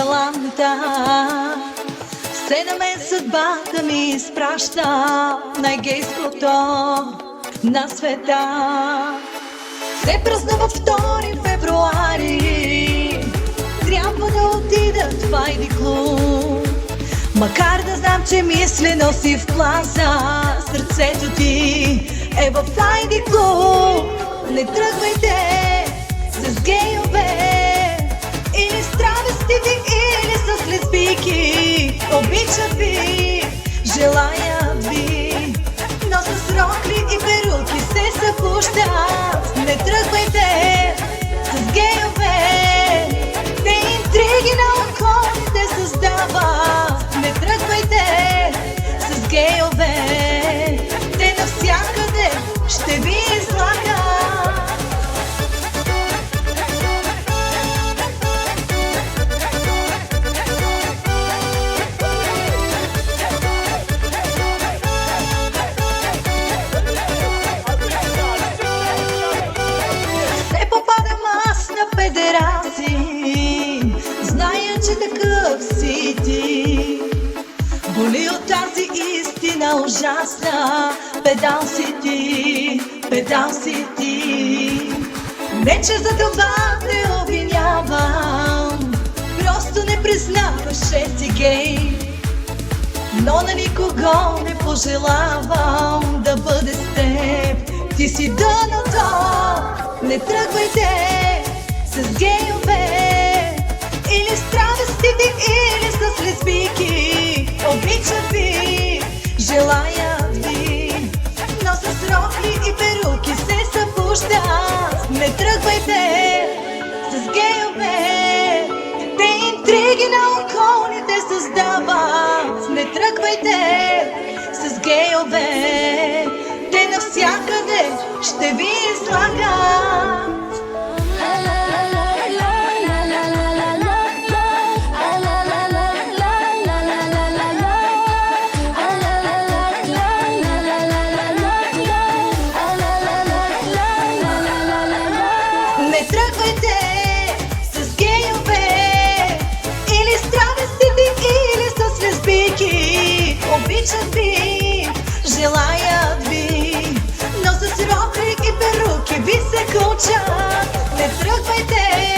таланта. Все на мен съдбата ми изпраща най-гейското на света. Се празнува 2 февруари, трябва да отида в Файди клуб. Макар да знам, че мисли носи в класа, сърцето ти е в Файди клуб. Не тръгвайте с гейове, или с травестите, или с лесбийки. Обичат ви, желаят ви, но с рокли и перуки се събуждат. Не тръгвайте с гейове, те интриги на околите създават. Не тръгвайте с гейове, те навсякъде ще ви излагат. Педерасин, зная, че такъв си ти. Боли от тази истина ужасна. Педал си ти, педал си ти. Не, че за това те обвинявам, просто не признаваш, че си гей. Но на никого не пожелавам да бъде с теб. Ти си дъното. Не тръгвайте с гейове, или с травестите, или с лесбийки. Обичат ви, желаят ви, но с рокли и перуки се събуждат. Не тръгвайте с гейове, те интриги на околните създават. Не тръгвайте с гейове, те навсякъде ще ви излагат. Не тръгвайте с гейове, или с травестите, или с лесбийки. Обичат ви, желаят ви, но с рокли и перуки ви се кълчат. Не тръгвайте